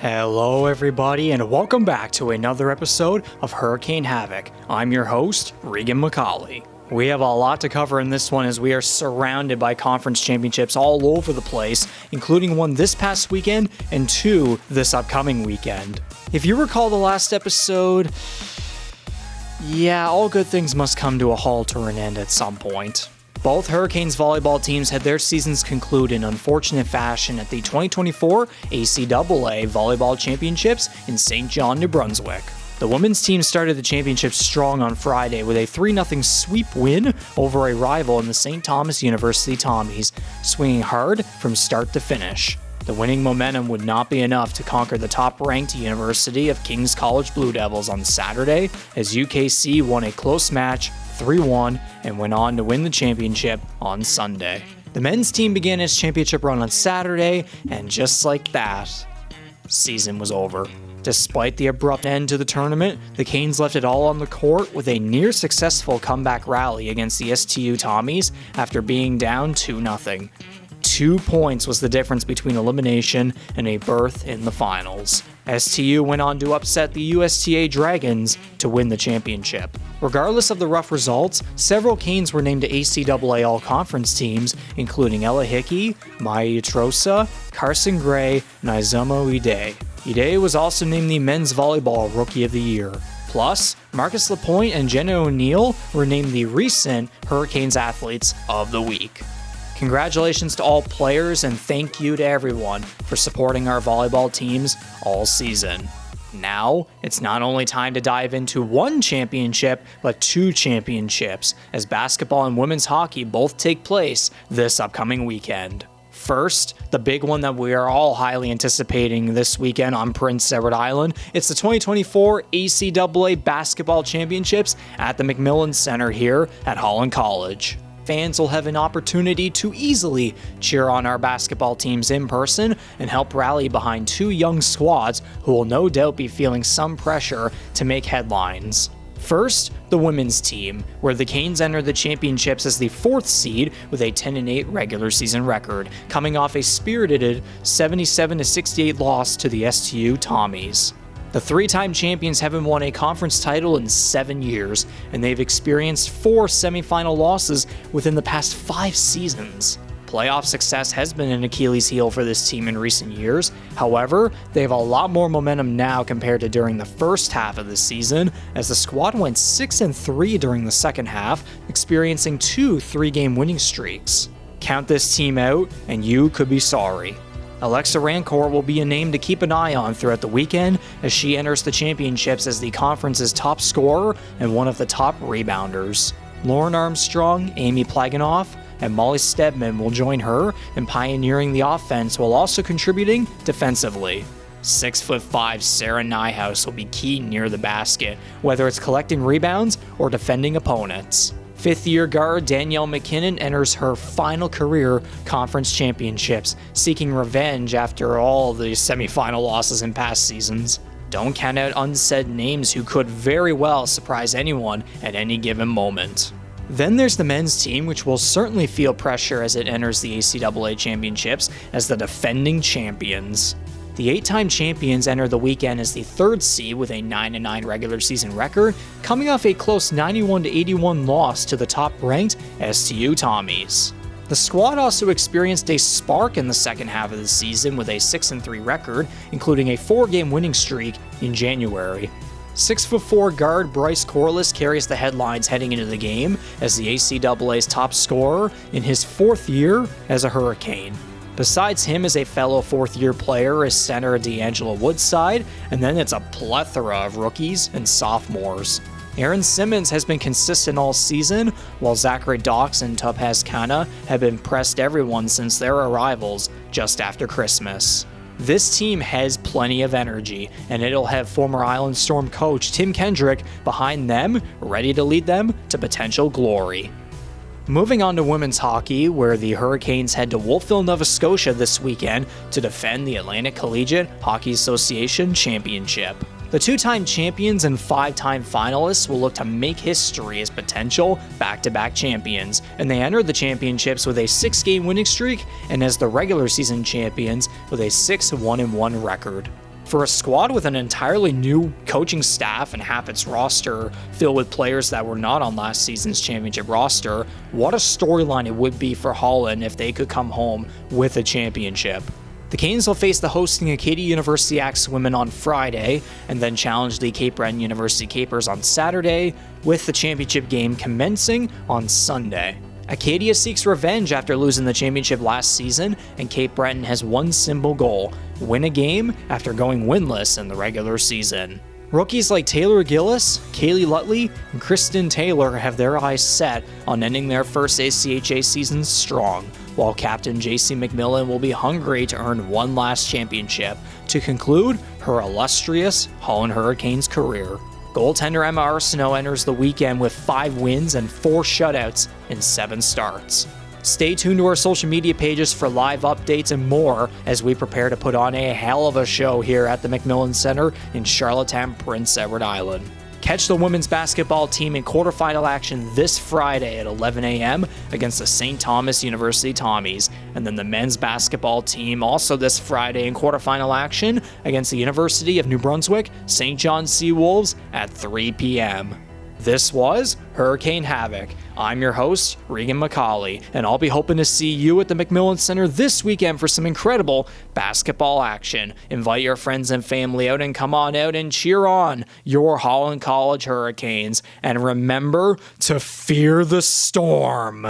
Hello everybody and welcome back to another episode of Hurricane Havoc. I'm your host, Reegan MacAulay. We have a lot to cover in this one as we are surrounded by conference championships all over the place, including one this past weekend and two this upcoming weekend. If you recall the last episode, all good things must come to a halt or an end at some point. Both Hurricanes volleyball teams had their seasons conclude in unfortunate fashion at the 2024 ACAA Volleyball Championships in St. John, New Brunswick. The women's team started the championship strong on Friday with a 3-0 sweep win over a rival in the St. Thomas University Tommies, swinging hard from start to finish. The winning momentum would not be enough to conquer the top-ranked University of King's College Blue Devils on Saturday as UKC won a close match 3-1 and went on to win the championship on Sunday. The men's team began its championship run on Saturday, and just like that, season was over. Despite the abrupt end to the tournament, the Canes left it all on the court with a near-successful comeback rally against the STU Tommies after being down 2-0. 2 points was the difference between elimination and a berth in the finals. STU went on to upset the USTA Dragons to win the championship. Regardless of the rough results, several Canes were named to ACAA All-Conference teams, including Ella Hickey, Maya Utrosa, Carson Gray, and Izumo Ide. Ide was also named the Men's Volleyball Rookie of the Year. Plus, Marcus Lapointe and Jenna O'Neill were named the recent Hurricanes Athletes of the Week. Congratulations to all players and thank you to everyone for supporting our volleyball teams all season. Now, it's not only time to dive into one championship, but 2 championships, as basketball and women's hockey both take place this upcoming weekend. First, the big one that we are all highly anticipating this weekend on Prince Edward Island, it's the 2024 ACAA Basketball Championships at the McMillan Centre here at Holland College. Fans will have an opportunity to easily cheer on our basketball teams in person and help rally behind 2 young squads who will no doubt be feeling some pressure to make headlines. First, the women's team, where the Canes enter the championships as the 4th seed with a 10-8 regular season record, coming off a spirited 77-68 loss to the STU Tommies. The 3-time champions haven't won a conference title in 7 years, and they've experienced 4 semifinal losses within the past 5 seasons. Playoff success has been an Achilles heel for this team in recent years. However, they have a lot more momentum now compared to during the first half of the season, as the squad went 6-3 during the second half, experiencing 2 3-game winning streaks. Count this team out, and you could be sorry. Alexa Rancourt will be a name to keep an eye on throughout the weekend as she enters the championships as the conference's top scorer and one of the top rebounders. Lauren Armstrong, Amy Plaganoff, and Molly Stedman will join her in pioneering the offense while also contributing defensively. 6'5" Sarah Nyhouse will be key near the basket, whether it's collecting rebounds or defending opponents. 5th-year guard Danielle McKinnon enters her final career conference championships, seeking revenge after all the semifinal losses in past seasons. Don't count out unsaid names who could very well surprise anyone at any given moment. Then there's the men's team, which will certainly feel pressure as it enters the ACAA championships as the defending champions. The 8-time champions enter the weekend as the 3rd seed with a 9-9 regular season record, coming off a close 91-81 loss to the top-ranked STU Tommies. The squad also experienced a spark in the second half of the season with a 6-3 record, including a 4-game winning streak in January. 6'4" guard Bryce Corliss carries the headlines heading into the game as the ACAA's top scorer in his 4th year as a Hurricane. Besides him as a fellow 4th-year player is center D'Angelo Woodside, and then it's a plethora of rookies and sophomores. Aaron Simmons has been consistent all season, while Zachary Docks and Topaz Kana have impressed everyone since their arrivals just after Christmas. This team has plenty of energy, and it'll have former Island Storm coach Tim Kendrick behind them, ready to lead them to potential glory. Moving on to women's hockey, where the Hurricanes head to Wolfville, Nova Scotia this weekend to defend the Atlantic Collegiate Hockey Association Championship. The 2-time champions and 5-time finalists will look to make history as potential back-to-back champions, and they entered the championships with a 6-game winning streak and as the regular season champions with a 6-1-1 record. For a squad with an entirely new coaching staff and half its roster filled with players that were not on last season's championship roster, what a storyline it would be for Holland if they could come home with a championship. The Canes will face the hosting Acadia University Axe women on Friday, and then challenge the Cape Breton University Capers on Saturday, with the championship game commencing on Sunday. Acadia seeks revenge after losing the championship last season, and Cape Breton has one simple goal: win a game after going winless in the regular season. Rookies like Taylor Gillis, Kaylee Lutley, and Kristen Taylor have their eyes set on ending their first ACHA season strong, while Captain JC McMillan will be hungry to earn one last championship to conclude her illustrious Holland Hurricanes career. Goaltender Emma Arsenault enters the weekend with 5 wins and 4 shutouts in 7 starts. Stay tuned to our social media pages for live updates and more as we prepare to put on a hell of a show here at the McMillan Centre in Charlottetown, Prince Edward Island. Catch the women's basketball team in quarterfinal action this Friday at 11 a.m. against the St. Thomas University Tommies, and then the men's basketball team also this Friday in quarterfinal action against the University of New Brunswick St. John Seawolves at 3 p.m. This was Hurricane Havoc. I'm your host, Reegan MacAulay, and I'll be hoping to see you at the McMillan Centre this weekend for some incredible basketball action. Invite your friends and family out and come on out and cheer on your Holland College Hurricanes. And remember to fear the storm.